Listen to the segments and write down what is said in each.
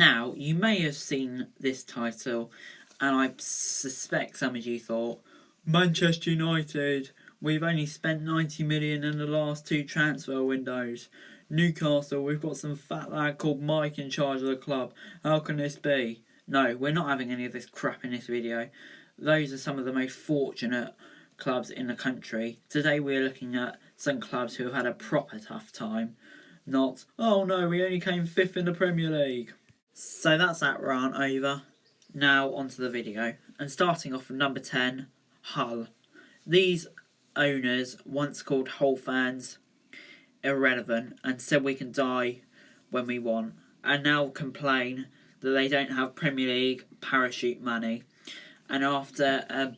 Now, you may have seen this title, and I suspect some of you thought, Manchester United, we've only spent 90 million in the last 2 transfer windows. Newcastle, we've got some fat lad called Mike in charge of the club. How can this be? No, we're not having any of this crap in this video. Those are some of the most fortunate clubs in the country. Today we're looking at some clubs who have had a proper tough time. Not, oh no, we only came 5th in the Premier League. So that's that rant over. Now onto the video. And starting off with number 10, Hull. These owners once called Hull fans irrelevant and said we can die when we want, and now complain that they don't have Premier League parachute money. And after an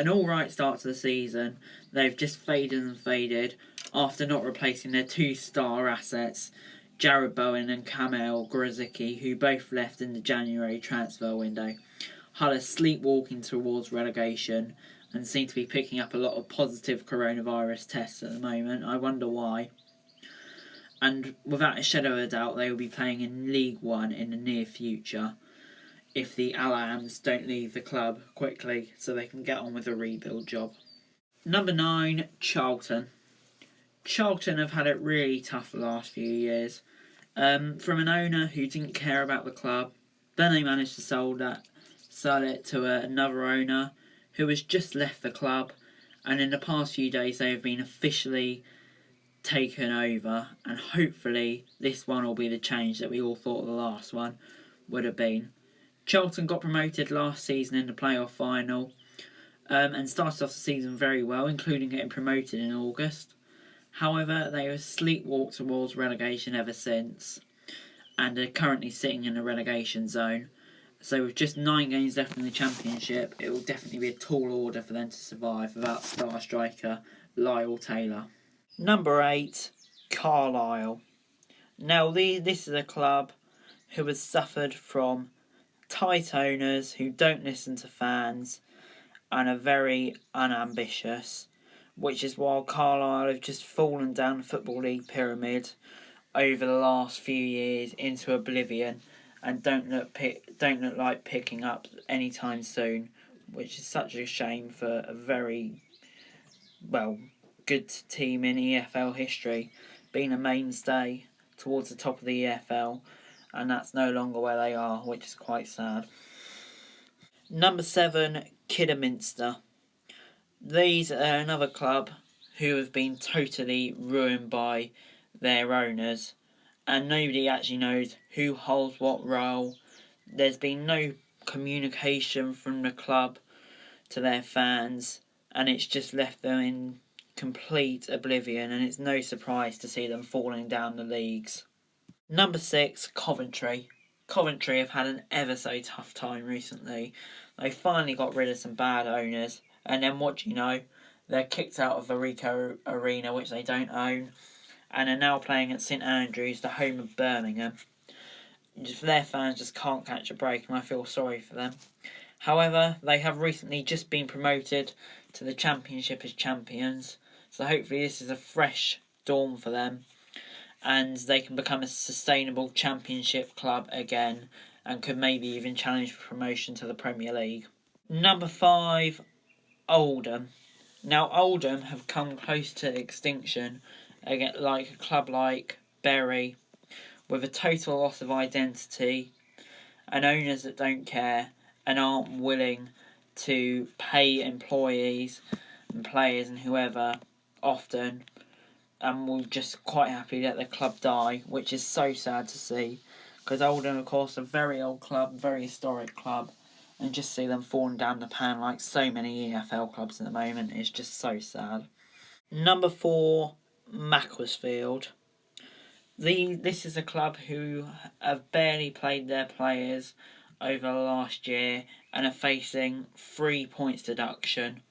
alright start to the season, they've just faded and faded after not replacing their 2-star assets, Jared Bowen and Kamel Grosicki, who both left in the January transfer window. Hull are sleepwalking towards relegation and seem to be picking up a lot of positive coronavirus tests at the moment. I wonder why. And without a shadow of a doubt, they will be playing in League One in the near future if the Alams don't leave the club quickly so they can get on with the rebuild job. Number 9, Charlton. Charlton have had it really tough the last few years. From an owner who didn't care about the club, then they managed to sell it to another owner who has just left the club, and in the past few days they have been officially taken over, and hopefully this one will be the change that we all thought the last one would have been. Charlton got promoted last season in the playoff final and started off the season very well, including getting promoted in August. However, they have sleepwalked towards relegation ever since and are currently sitting in the relegation zone. So with just 9 games left in the Championship, it will definitely be a tall order for them to survive without star striker Lyle Taylor. Number 8, Carlisle. Now this is a club who has suffered from tight owners who don't listen to fans and are very unambitious, which is why Carlisle have just fallen down the Football League pyramid over the last few years into oblivion and don't look like picking up anytime soon, which is such a shame for a very good team in EFL history, being a mainstay towards the top of the EFL, and that's no longer where they are, which is quite sad. Number 7, Kidderminster. These are another club who have been totally ruined by their owners, and nobody actually knows who holds what role. There's been no communication from the club to their fans, and it's just left them in complete oblivion, and it's no surprise to see them falling down the leagues. Number 6, Coventry. Coventry have had an ever so tough time recently. They finally got rid of some bad owners, and then what do you know? They're kicked out of the Rico Arena, which they don't own, and are now playing at St Andrews, the home of Birmingham. Their fans just can't catch a break, and I feel sorry for them. However, they have recently just been promoted to the Championship as champions, so hopefully this is a fresh dawn for them, and they can become a sustainable Championship club again, and could maybe even challenge for promotion to the Premier League. Number 5, Oldham. Now Oldham have come close to extinction, like a club like Bury, with a total loss of identity and owners that don't care and aren't willing to pay employees and players and whoever often, and will just quite happily let the club die, which is so sad to see, because Oldham, of course, a very old club, very historic club, and just see them falling down the pan like so many EFL clubs at the moment is just so sad. Number 4, Macclesfield. This is a club who have barely played their players over the last year and are facing 3 points deduction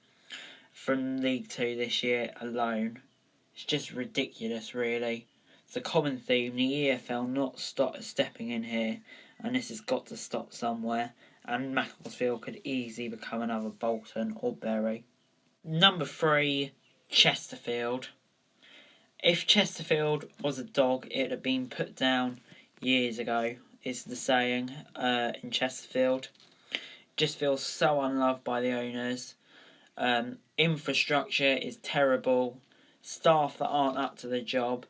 from League 2 this year alone. It's just ridiculous, really. It's a common theme, the EFL not stepping in here, and this has got to stop somewhere, and Macclesfield could easily become another Bolton or Bury. Number 3, Chesterfield. If Chesterfield was a dog, it would have been put down years ago. is the saying in Chesterfield. Just feels so unloved by the owners. Infrastructure is terrible. Staff that aren't up to the job.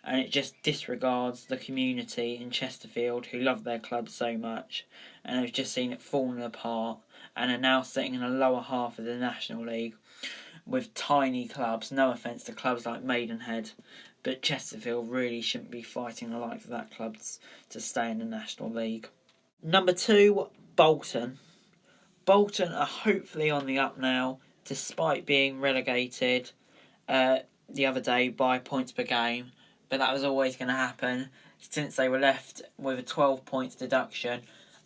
And it just disregards the community in Chesterfield who love their club so much and have just seen it falling apart and are now sitting in the lower half of the National League with tiny clubs. No offence to clubs like Maidenhead, but Chesterfield really shouldn't be fighting the likes of that club to stay in the National League. Number 2, Bolton. Bolton are hopefully on the up now, despite being relegated the other day by points per game. But that was always going to happen since they were left with a 12 points deduction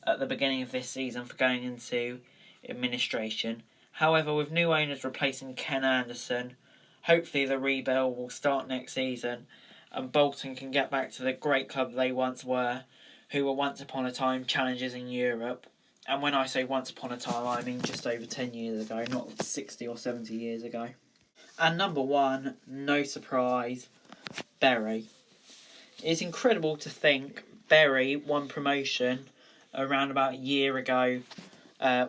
at the beginning of this season for going into administration. However, with new owners replacing Ken Anderson, hopefully the rebuild will start next season and Bolton can get back to the great club they once were, who were once upon a time challengers in Europe. And when I say once upon a time, I mean just over 10 years ago, not 60 or 70 years ago. And number 1, no surprise, Bury. It's incredible to think Bury won promotion around about a year ago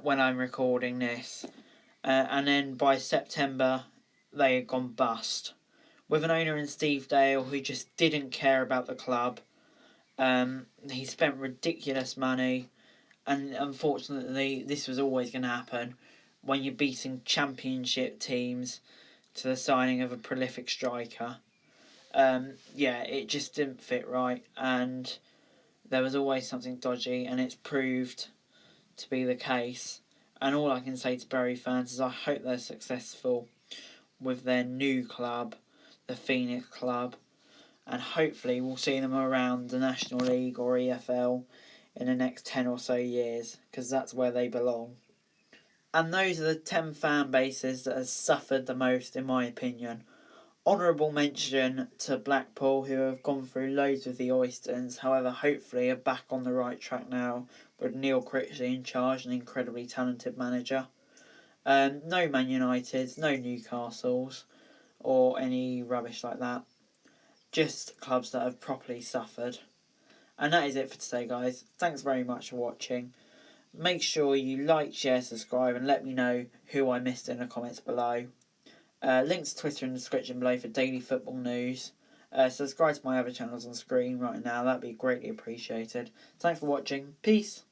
when I'm recording this. And then by September, they had gone bust. With an owner in Steve Dale who just didn't care about the club. He spent ridiculous money. And unfortunately, this was always going to happen when you're beating championship teams to the signing of a prolific striker. It just didn't fit right, and there was always something dodgy, and it's proved to be the case. And all I can say to Bury fans is I hope they're successful with their new club, the Phoenix Club, and hopefully we'll see them around the National League or EFL in the next 10 or so years, because that's where they belong. And those are the 10 fan bases that have suffered the most, in my opinion. Honourable mention to Blackpool, who have gone through loads with the Oystons, however hopefully are back on the right track now with Neil Critchley in charge, an incredibly talented manager. No Man Uniteds, no Newcastles or any rubbish like that. Just clubs that have properly suffered. And that is it for today, guys. Thanks very much for watching. Make sure you like, share, subscribe and let me know who I missed in the comments below. Links to Twitter in the description below for daily football news. Subscribe to my other channels on screen right now. That'd be greatly appreciated. Thanks for watching. Peace.